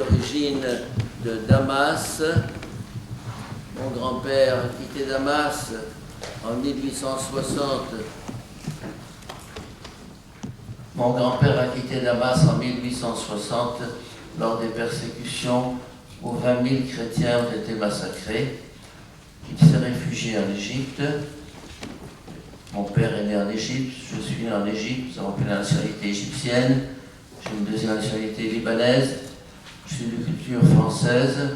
d'origine de Damas. Mon grand-père a quitté Damas en 1860. Mon grand-père a quitté Damas en 1860 lors des persécutions où 20 000 chrétiens ont été massacrés. Il s'est réfugié en Égypte. Mon père est né en Égypte, je suis né en Égypte, nous avons pris la nationalité égyptienne, j'ai une deuxième nationalité libanaise, je suis de culture française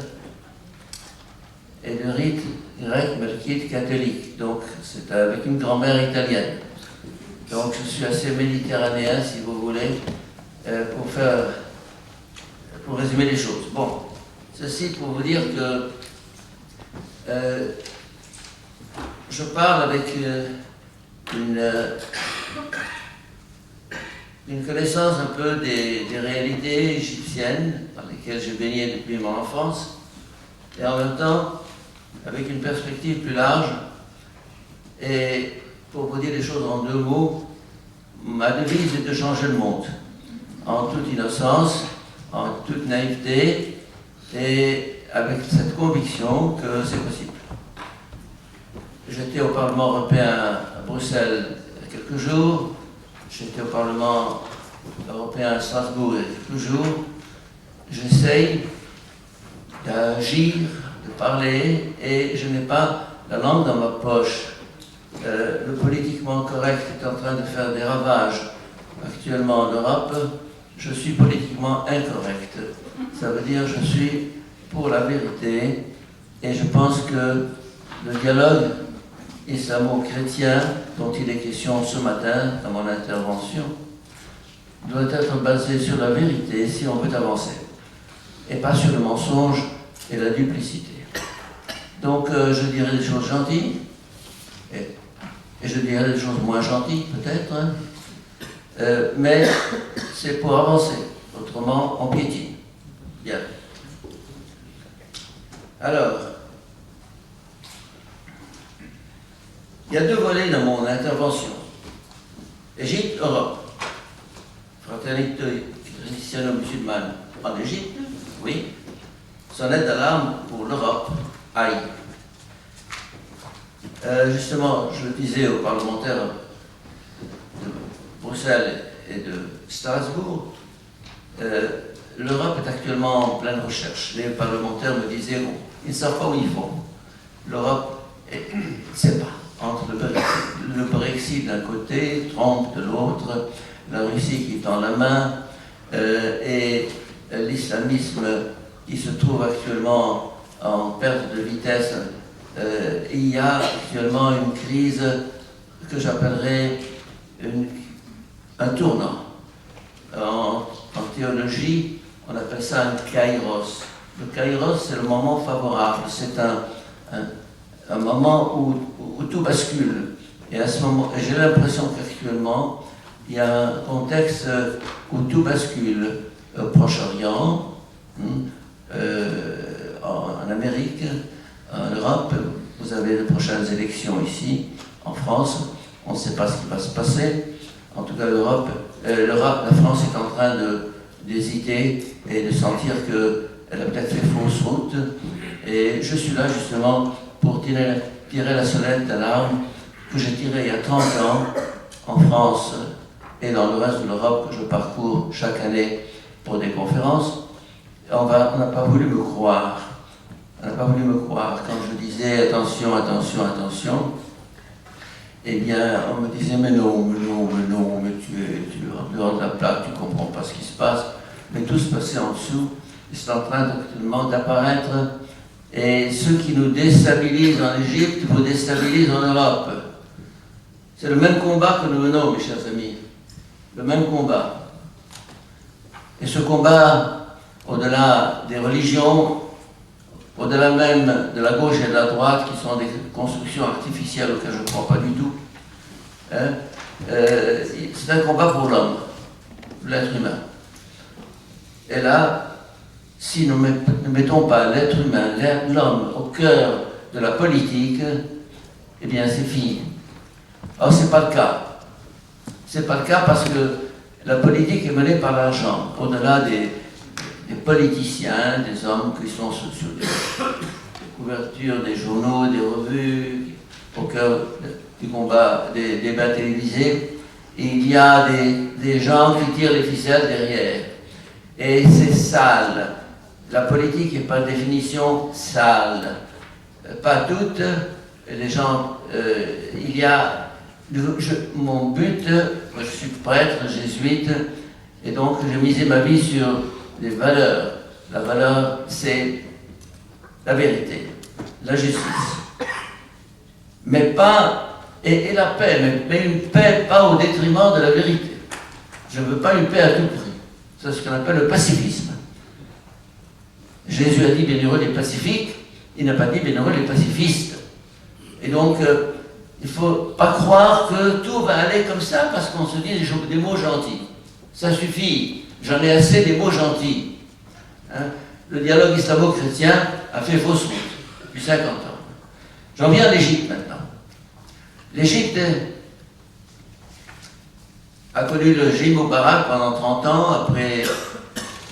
et de rite grec melkite catholique, donc c'est avec une grand-mère italienne. Donc je suis assez méditerranéen, si vous voulez, pour résumer les choses. Bon, ceci pour vous dire que je parle avec une connaissance un peu des réalités égyptiennes par lesquelles j'ai baigné depuis mon enfance, et en même temps avec une perspective plus large. Et pour vous dire les choses en deux mots, ma devise est de changer le monde, en toute innocence, en toute naïveté, et avec cette conviction que c'est possible. J'étais au Parlement européen à Bruxelles il y a quelques jours, j'étais au Parlement européen à Strasbourg il y a quelques jours. J'essaye d'agir, de parler, et je n'ai pas la langue dans ma poche. Le politiquement correct est en train de faire des ravages actuellement en Europe. Je suis politiquement incorrect. Ça veut dire je suis pour la vérité, et je pense que le dialogue islamo-chrétien dont il est question ce matin dans mon intervention doit être basé sur la vérité si on veut avancer, et pas sur le mensonge et la duplicité. Donc je dirais des choses gentilles, et je dirais des choses moins gentilles peut-être, hein, mais c'est pour avancer, autrement on piétine. Bien. Alors, il y a deux volets dans mon intervention. Égypte, Europe. Fraternité chrétiano-musulmane en Égypte, oui. Sonnette d'alarme pour l'Europe, aïe. Justement, je le disais aux parlementaires de Bruxelles et de Strasbourg, l'Europe est actuellement en pleine recherche. Les parlementaires me disaient, bon, ils ne savent pas où ils vont. L'Europe ne sait pas. Entre le Brexit d'un côté, Trump de l'autre, la Russie qui tend la main, et l'islamisme qui se trouve actuellement en perte de vitesse. Il y a actuellement une crise que j'appellerais un tournant. En théologie, on appelle ça un kairos. Le kairos, c'est le moment favorable. C'est un moment où tout bascule. Et à ce moment, j'ai l'impression qu'actuellement, il y a un contexte où tout bascule. Au Proche-Orient, en Amérique, en Europe, vous avez les prochaines élections ici, en France, on ne sait pas ce qui va se passer. En tout cas, la France est en train d'hésiter et de sentir qu'elle a peut-être fait fausse route. Et je suis là justement pour tirer la sonnette d'alarme que j'ai tirée il y a 30 ans en France et dans le reste de l'Europe que je parcours chaque année pour des conférences. On n'a pas voulu me croire. On n'a pas voulu me croire quand je disais attention, attention, attention. Eh bien, on me disait mais non, mais tu es en dehors de la plaque, tu ne comprends pas ce qui se passe. Mais tout se passait en dessous. C'est en train actuellement d'apparaître. Et ceux qui nous déstabilisent en Égypte vous déstabilisent en Europe. C'est le même combat que nous menons, mes chers amis. Le même combat. Et ce combat, au-delà des religions, au-delà même de la gauche et de la droite, qui sont des constructions artificielles auxquelles je ne crois pas du tout, hein, c'est un combat pour l'homme, l'être humain. Et là, si nous ne mettons pas l'être humain, l'homme, au cœur de la politique, eh bien c'est fini. Or, ce n'est pas le cas. Ce n'est pas le cas parce que la politique est menée par l'argent, au-delà des politiciens, des hommes qui sont sur les couvertures des journaux, des revues, au cœur du combat des débats télévisés. Il y a des gens qui tirent les ficelles derrière. Et c'est sale. La politique est par définition sale. Pas toutes. Les gens, il y a... mon but, moi je suis prêtre, jésuite, et donc j'ai misé ma vie sur les valeurs. La valeur, c'est la vérité, la justice. Mais pas... Et la paix, mais une paix pas au détriment de la vérité. Je ne veux pas une paix à tout prix. C'est ce qu'on appelle le pacifisme. Jésus a dit bienheureux les pacifiques, il n'a pas dit bienheureux les pacifistes. Et donc, il ne faut pas croire que tout va aller comme ça parce qu'on se dit des mots gentils. Ça suffit, j'en ai assez des mots gentils. Hein? Le dialogue islamo-chrétien a fait fausse route depuis 50 ans. J'en viens à l'Égypte maintenant. L'Égypte a connu le régime Moubarak pendant 30 ans, après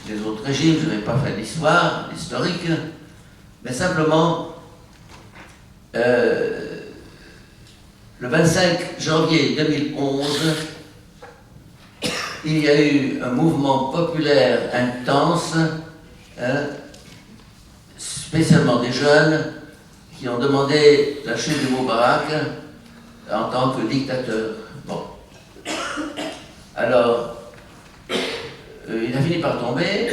les autres régimes, je n'ai pas fait l'histoire, l'historique, mais simplement, le 25 janvier 2011, il y a eu un mouvement populaire intense, hein, spécialement des jeunes, qui ont demandé la chute de Moubarak en tant que dictateur. Bon. Alors, il a fini par tomber,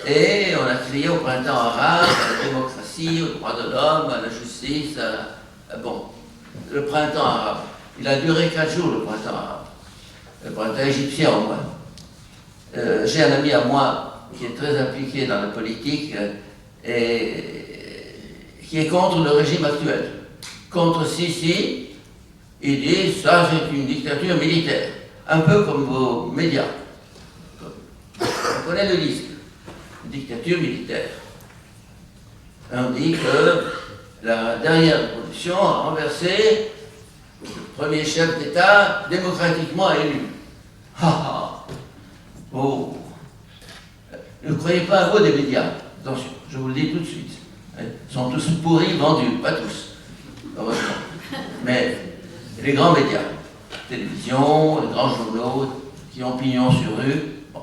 et on a crié au printemps arabe, à la démocratie, aux droits de l'homme, à la justice, bon, le printemps arabe. Il a duré 4 jours, le printemps arabe. Le printemps égyptien, au moins. J'ai un ami à moi qui est très impliqué dans la politique et qui est contre le régime actuel. Contre Sisi, il dit ça c'est une dictature militaire. Un peu comme vos médias. On connaît le disque. Dictature militaire. On dit que la dernière révolution a renversé le premier chef d'État démocratiquement élu. Oh. Ne croyez pas à vous des médias. Attention, je vous le dis tout de suite. Ils sont tous pourris, vendus, pas tous. Heureusement. Mais les grands médias, télévision, les grands journaux qui ont pignon sur rue. Bon.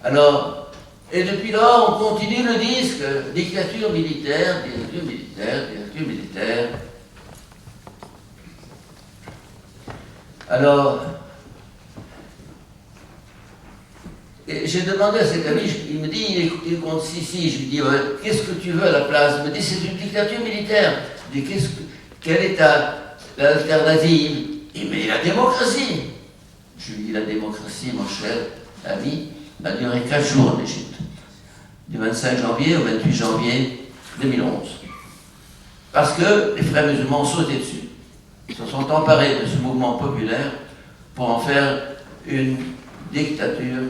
Alors, et depuis lors, on continue le disque, dictature militaire, dictature militaire, dictature militaire. Alors, j'ai demandé à cet ami, il me dit, il est contre Sisi, je lui dis, ouais, qu'est-ce que tu veux à la place? Il me dit, c'est une dictature militaire. Je lui dis, quelle est l'alternative? Il me dit, la démocratie. Je lui dis, la démocratie, mon cher ami, a duré 4 jours en Égypte, du 25 janvier au 28 janvier 2011. Parce que les frères musulmans ont sauté dessus. Ils se sont emparés de ce mouvement populaire pour en faire une dictature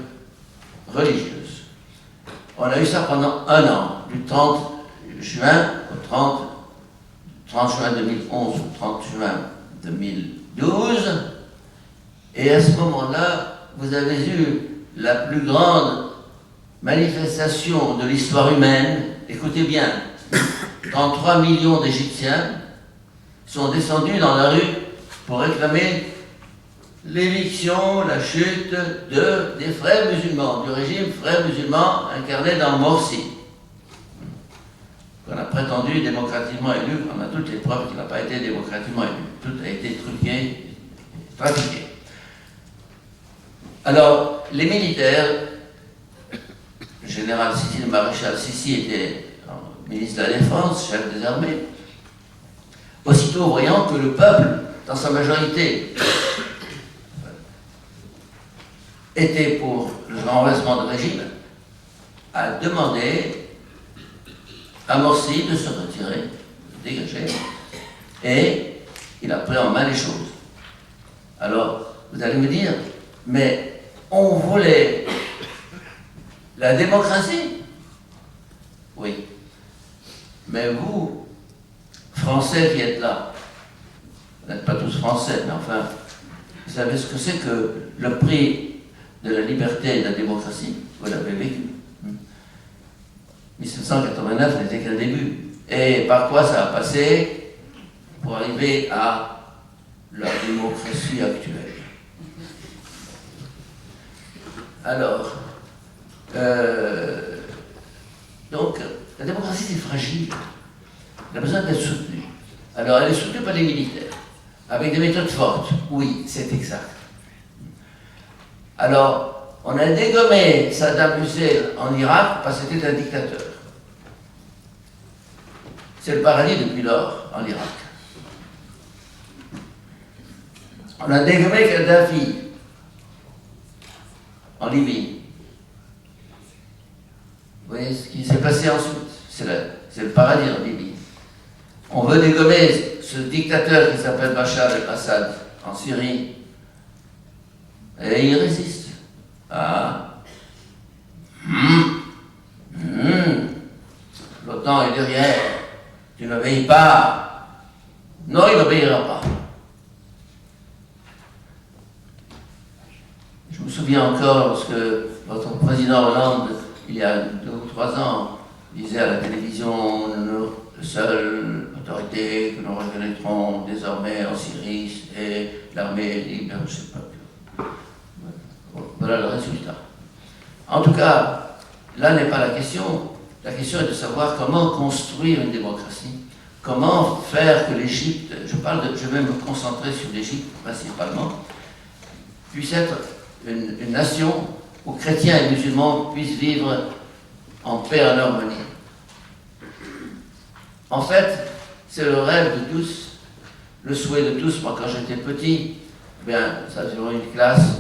religieuse. On a eu ça pendant 1 an, du 30 juin au 30 juin 2011 au 30 juin 2012. Et à ce moment-là, vous avez eu la plus grande manifestation de l'histoire humaine. Écoutez bien, 33 millions d'Égyptiens sont descendus dans la rue pour réclamer l'éviction, la chute des frères musulmans, du régime frères musulmans incarné dans Morsi, qu'on a prétendu démocratiquement élu. On a toutes les preuves qu'il n'a pas été démocratiquement élu. Tout a été truqué, trafiqué. Alors, les militaires, le général Sisi, le maréchal Sisi était ministre de la Défense, chef des armées, aussitôt voyant que le peuple, dans sa majorité, était pour le renversement de régime, a demandé à Morsi de se retirer, de dégager, et il a pris en main les choses. Alors, vous allez me dire, mais on voulait la démocratie? Oui. Mais vous, Français qui êtes là, vous n'êtes pas tous Français, mais enfin, vous savez ce que c'est que le prix de la liberté et de la démocratie? Vous l'avez vécu. 1789 n'était qu'un début. Et par quoi ça a passé pour arriver à la démocratie actuelle? Alors, donc, la démocratie c'est fragile. Elle a besoin d'être soutenue. Alors, elle est soutenue par les militaires, avec des méthodes fortes. Oui, c'est exact. Alors, on a dégommé Saddam Hussein en Irak parce que c'était un dictateur. C'est le paradis depuis lors en Irak. On a dégommé Kadhafi en Libye. Vous voyez ce qui s'est passé ensuite? C'est le paradis en Libye. On veut dégommer ce dictateur qui s'appelle Bachar el-Assad en Syrie. Et il résiste. Ah. L'OTAN est derrière. Tu n'obéis pas. Non, il n'obéira pas. Je me souviens encore lorsque votre président Hollande, il y a 2 ou 3 ans, disait à la télévision, la seule autorité que nous reconnaîtrons désormais en Syrie, c'est l'armée libre, je ne sais pas. Voilà le résultat. En tout cas, là n'est pas la question. La question est de savoir comment construire une démocratie, comment faire que l'Égypte, je vais me concentrer sur l'Égypte principalement, puisse être une nation où chrétiens et musulmans puissent vivre en paix, en harmonie. En fait, c'est le rêve de tous, le souhait de tous. Moi, quand j'étais petit, bien, ça faisait une classe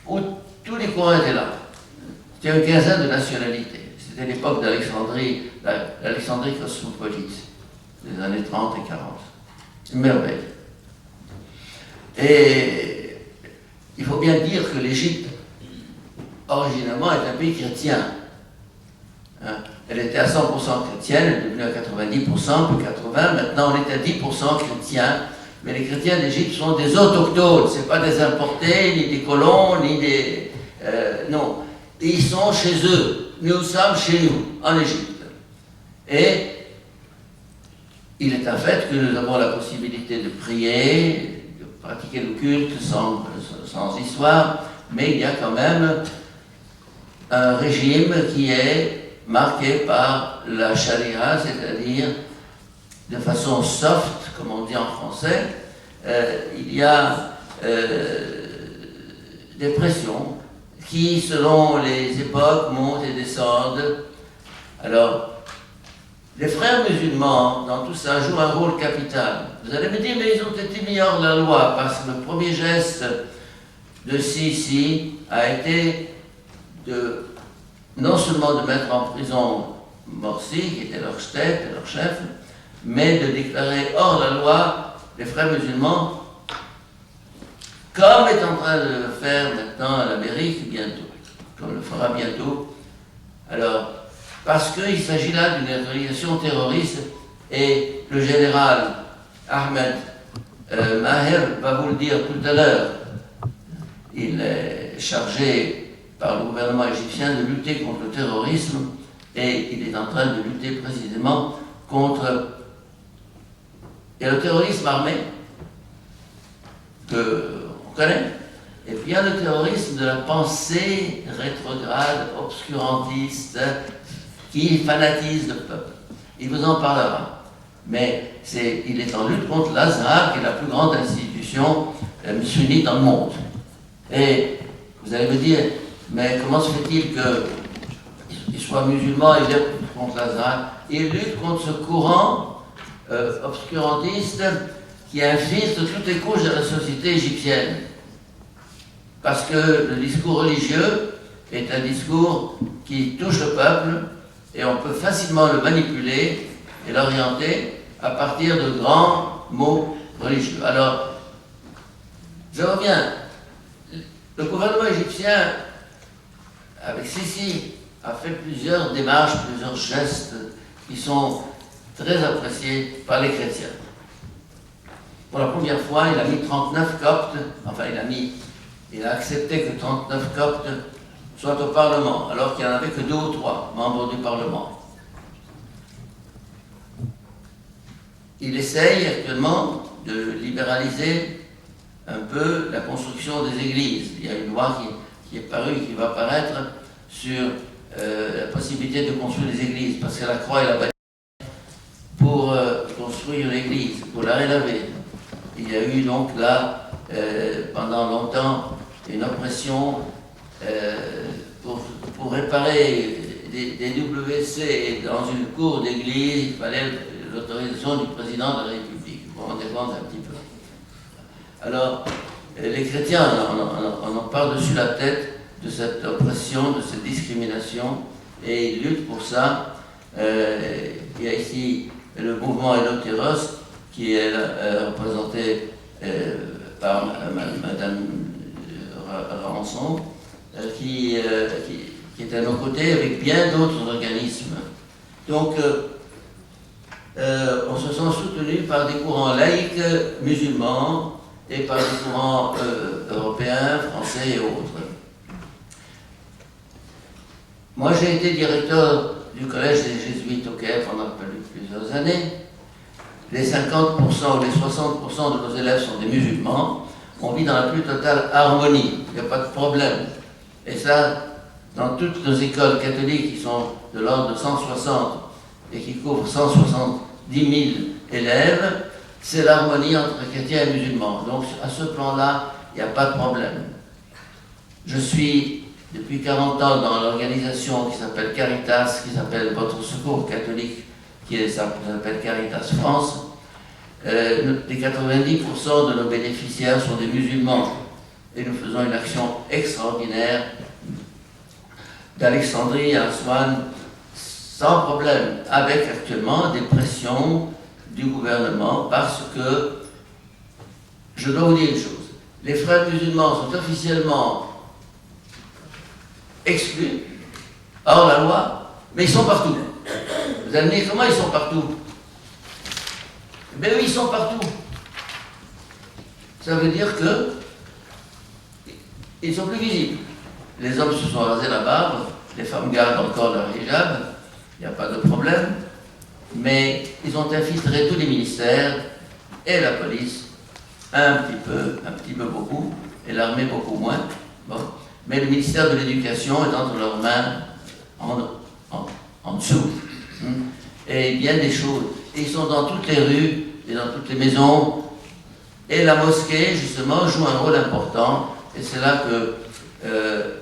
où tous les courants étaient là. C'était une quinzaine de nationalités. C'était l'époque d'Alexandrie, l'Alexandrie cosmopolite, des années 30 et 40. Une merveille. Et il faut bien dire que l'Égypte, originalement, est un pays chrétien. Hein? Elle était à 100% chrétienne, elle est devenue à 90%, puis 80%, maintenant on est à 10% chrétiens. Mais les chrétiens d'Égypte sont des autochtones, ce n'est pas des importés, ni des colons, ni des... non. Ils sont chez eux. Nous sommes chez nous, en Égypte. Et il est un fait que nous avons la possibilité de prier, de pratiquer le culte sans histoire, mais il y a quand même un régime qui est marqué par la charia, c'est-à-dire de façon soft, comme on dit en français, il y a des pressions qui, selon les époques, montent et descendent. Alors, les frères musulmans, dans tout ça, jouent un rôle capital. Vous allez me dire, mais ils ont été mis hors de la loi, parce que le premier geste de Sisi a été de, non seulement de mettre en prison Morsi, qui était leur tête, leur chef, mais de déclarer hors la loi les frères musulmans, comme est en train de le faire maintenant l'Amérique bientôt, comme le fera bientôt. Alors, parce qu'il s'agit là d'une organisation terroriste, et le général Ahmed Maher va vous le dire tout à l'heure, il est chargé par le gouvernement égyptien de lutter contre le terrorisme, et il est en train de lutter précisément contre le terrorisme armé, qu'on connaît, et puis il y a le terrorisme de la pensée rétrograde, obscurantiste, qui fanatise le peuple. Il vous en parlera. Mais il est en lutte contre l'Azhar, qui est la plus grande institution sunnite dans le monde. Et vous allez me dire, mais comment se fait-il qu'il soit musulman et lutte contre l'Azhar? Il lutte contre ce courant obscurantiste qui infiltre toutes les couches de la société égyptienne. Parce que le discours religieux est un discours qui touche le peuple, et on peut facilement le manipuler et l'orienter à partir de grands mots religieux. Alors, je reviens. Le gouvernement égyptien, avec Sisi, a fait plusieurs démarches, plusieurs gestes qui sont très appréciés par les chrétiens. Pour la première fois, il a mis 39 coptes, enfin il a accepté que 39 coptes soit au Parlement, alors qu'il n'y en avait que 2 ou 3 membres du Parlement. Il essaye actuellement de libéraliser un peu la construction des églises. Il y a une loi qui est parue, qui va apparaître sur la possibilité de construire des églises, parce que la croix est la bâtie pour construire l'église, pour la rénover. Il y a eu donc là, pendant longtemps, une oppression pour réparer des WC dans une cour d'église. Il fallait l'autorisation du président de la République. Vous vous rendez compte un petit peu. Alors, les chrétiens, on en par-dessus la tête de cette oppression, de cette discrimination, et ils luttent pour ça. Il y a ici le mouvement Eleutéros, qui est représenté par Madame Rançon, qui est à nos côtés avec bien d'autres organismes. Donc, on se sent soutenu par des courants laïcs musulmans et par des courants européens, français et autres. Moi, j'ai été directeur du collège des Jésuites au Caire pendant plusieurs années. Les 50% ou les 60% de nos élèves sont des musulmans. On vit dans la plus totale harmonie, il n'y a pas de problème. Et ça, dans toutes nos écoles catholiques qui sont de l'ordre de 160 et qui couvrent 170 000 élèves, c'est l'harmonie entre chrétiens et musulmans. Donc à ce plan-là, il n'y a pas de problème. Je suis depuis 40 ans dans l'organisation qui s'appelle Caritas, qui s'appelle Votre Secours catholique, qui s'appelle Caritas France. Les 90% de nos bénéficiaires sont des musulmans et nous faisons une action extraordinaire d'Alexandrie à Aswan sans problème, avec actuellement des pressions du gouvernement, parce que, je dois vous dire une chose, les frères musulmans sont officiellement exclus, hors la loi, mais ils sont partout. Vous allez me dire, comment ils sont partout? Ben oui, ils sont partout. Ça veut dire que ils sont plus visibles. Les hommes se sont rasés la barbe, les femmes gardent encore leur hijab, il n'y a pas de problème, mais ils ont infiltré tous les ministères et la police, un petit peu beaucoup, et l'armée beaucoup moins. Bon. Mais le ministère de l'Éducation est entre leurs mains en dessous. Et bien des choses. Et ils sont dans toutes les rues et dans toutes les maisons. Et la mosquée, justement, joue un rôle important. Et c'est là que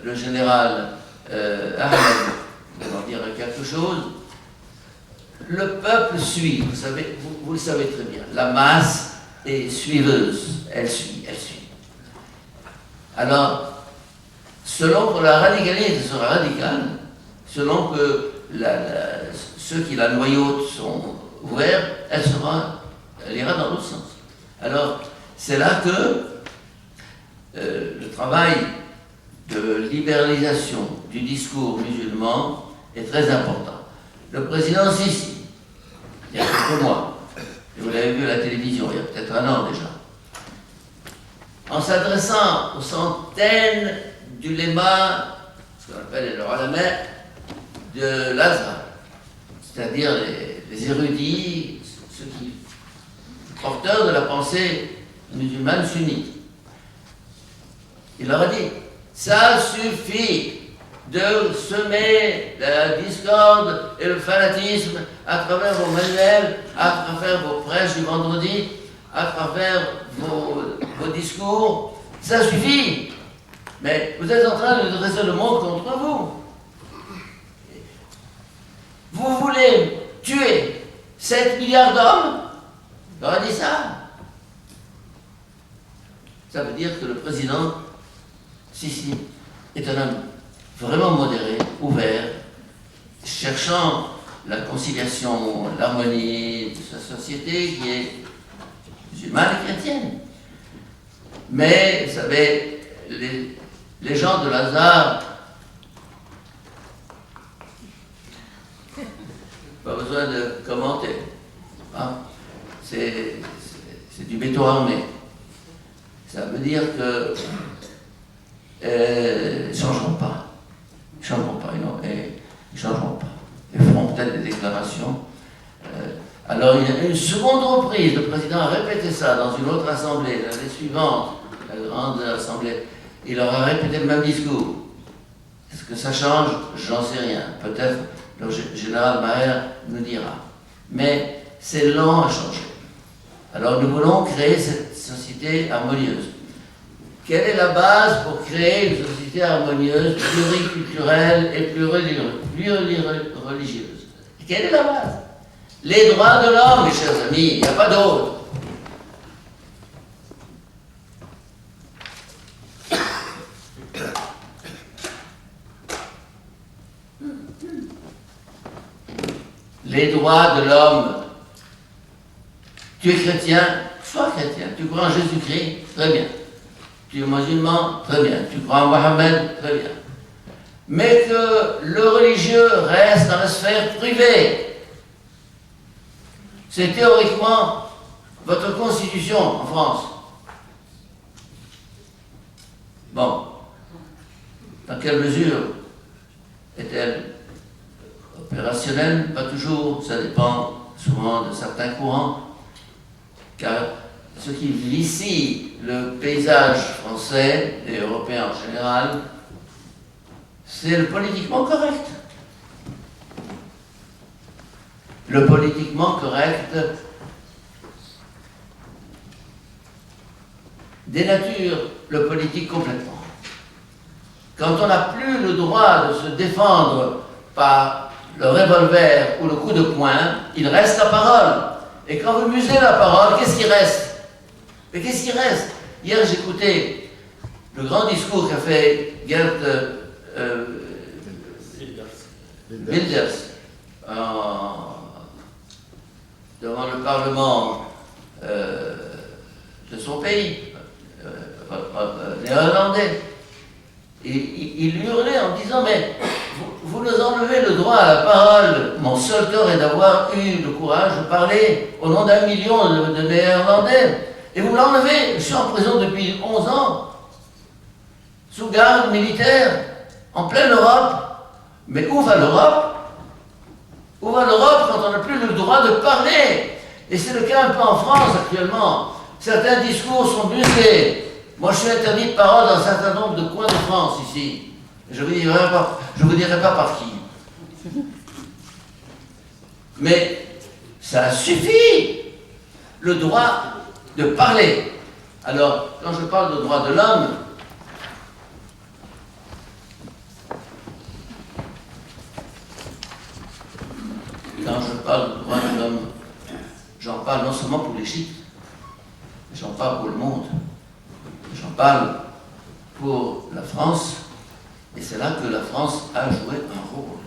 le général Ahmed va en dire quelque chose. Le peuple suit, vous savez, vous le savez très bien. La masse est suiveuse. Elle suit. Alors, selon que la radicalité sera radicale, selon que ceux qui la noyautent sont ouverts, elle ira dans l'autre sens. Alors, c'est là que le travail de libéralisation du discours musulman est très important. Le président Sisi, il y a quelques mois, et vous l'avez vu à la télévision, il y a peut-être un an déjà, en s'adressant aux centaines d'ulémas, ce qu'on appelle le ulama de l'Azhar, c'est-à-dire les érudits, ceux qui porteurs de la pensée musulmane sunnite. Il leur a dit, ça suffit de semer la discorde et le fanatisme à travers vos manuels, à travers vos prêches du vendredi, à travers vos discours. Ça suffit. Mais vous êtes en train de dresser le monde contre vous. Vous voulez tuer 7 milliards d'hommes? Il leur a dit ça. Ça veut dire que le président Sisi est un homme vraiment modéré, ouvert, cherchant la conciliation, l'harmonie de sa société qui est musulmane et chrétienne. Mais, vous savez, les gens de l'Azhar, pas besoin de commenter. Hein? C'est du béton armé. Ça veut dire que ne changeront pas. Ils ne changeront pas, ils ne changeront pas. Ils feront peut-être des déclarations. Alors, il y a une seconde reprise, le président a répété ça dans une autre assemblée, l'année suivante, la grande assemblée. Il leur a répété le même discours. Est-ce que ça change? J'en sais rien. Peut-être le général Maher nous dira. Mais c'est lent à changer. Alors, nous voulons créer cette société harmonieuse. Quelle est la base pour créer une société harmonieuse, pluriculturelle et plurireligieuse? Quelle est la base? Les droits de l'homme, mes chers amis, il n'y a pas d'autre. Les droits de l'homme. Tu es chrétien, sois chrétien. Tu crois en Jésus-Christ, très bien. Tu es musulman, très bien. Tu crois en Mohammed, très bien. Mais que le religieux reste dans la sphère privée. C'est théoriquement votre constitution en France. Bon. Dans quelle mesure est-elle opérationnelle? Pas toujours. Ça dépend souvent de certains courants. Car ce qui vicie le paysage français et européen en général, c'est le politiquement correct. Le politiquement correct dénature le politique complètement. Quand on n'a plus le droit de se défendre par le revolver ou le coup de poing, il reste la parole. Et quand vous musez la parole, qu'est-ce qui reste? Mais qu'est-ce qui reste? Hier, j'écoutais le grand discours qu'a fait Geert Wilders devant le Parlement de son pays, néerlandais. Et il hurlait en disant, mais vous nous enlevez le droit à la parole. Mon seul tort est d'avoir eu le courage de parler au nom d'1 million de Néerlandais. Et vous me l'enlevez. Je suis en prison depuis 11 ans, sous garde militaire, en pleine Europe. Mais où va l'Europe? Où va l'Europe quand on n'a plus le droit de parler? Et c'est le cas un peu en France actuellement. Certains discours sont musclés. Moi, je suis interdit de parole dans un certain nombre de coins de France ici. Je ne vous dirai pas par qui. Mais ça suffit, le droit de parler. Alors, quand je parle de droit de l'homme, j'en parle non seulement pour l'Égypte, mais j'en parle pour le monde. J'en parle pour la France, et c'est là que la France a joué un rôle.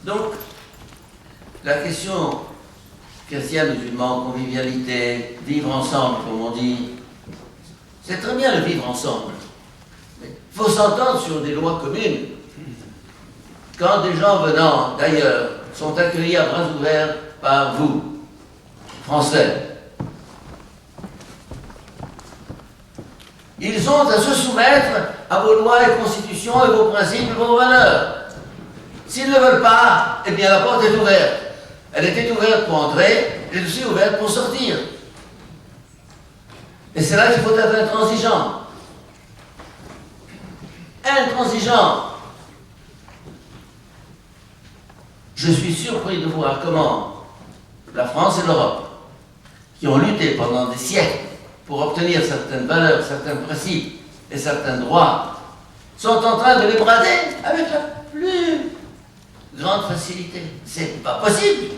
Donc, la question chrétien, musulman, convivialité, vivre ensemble, comme on dit, c'est très bien le vivre ensemble. Mais il faut s'entendre sur des lois communes. Quand des gens venant d'ailleurs sont accueillis à bras ouverts par vous, Français, ils ont à se soumettre à vos lois et constitutions et vos principes et vos valeurs. S'ils ne veulent pas, eh bien la porte est ouverte. Elle était ouverte pour entrer, elle est aussi ouverte pour sortir. Et c'est là qu'il faut être intransigeant. Intransigeant. Je suis surpris de voir comment la France et l'Europe, qui ont lutté pendant des siècles pour obtenir certaines valeurs, certains principes et certains droits, sont en train de les brader avec la plus grande facilité. C'est pas possible.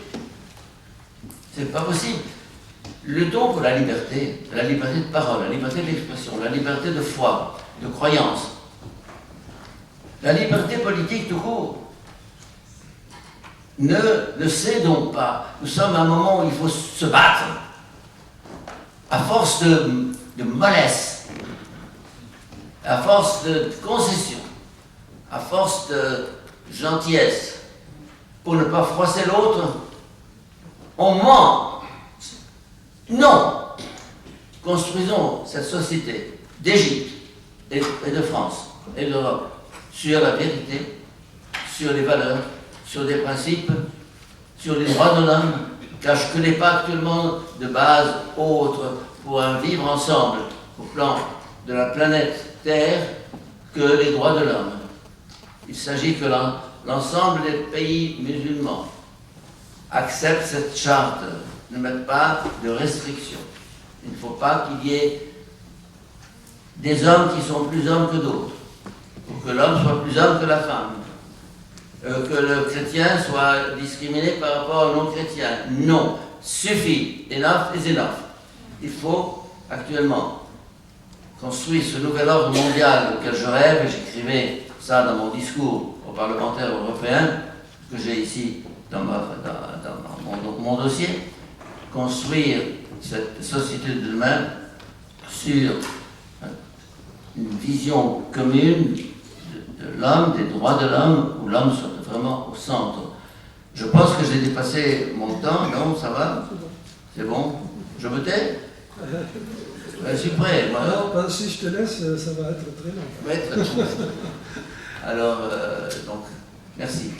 C'est pas possible. Luttons pour la liberté de parole, la liberté d'expression, la liberté de foi, de croyance, la liberté politique tout court. Ne cédons pas. Nous sommes à un moment où il faut se battre. À force de mollesse, à force de concession, à force de gentillesse, pour ne pas froisser l'autre, on ment. Non. Construisons cette société d'Égypte, et de France et d'Europe sur la vérité, sur les valeurs, sur des principes, sur les droits de l'homme, car je ne connais pas actuellement de base autre pour un vivre ensemble au plan de la planète Terre que les droits de l'homme. Il s'agit que l'ensemble des pays musulmans acceptent cette charte, ne mettent pas de restrictions. Il ne faut pas qu'il y ait des hommes qui sont plus hommes que d'autres, ou que l'homme soit plus homme que la femme, que le chrétien soit discriminé par rapport au non-chrétien. Non, suffit, enough is enough. Il faut actuellement construire ce nouvel ordre mondial auquel je rêve, et j'écrivais ça dans mon discours aux parlementaires européens, que j'ai ici dans mon dossier, construire cette société de demain sur une vision commune de l'homme, des droits de l'homme, où l'homme soit vraiment au centre. Je pense que j'ai dépassé mon temps, non, ça va? C'est bon? Je me tais? Je suis prêt. Moi. Non, si je te laisse, ça va être très long. Alors, donc, merci.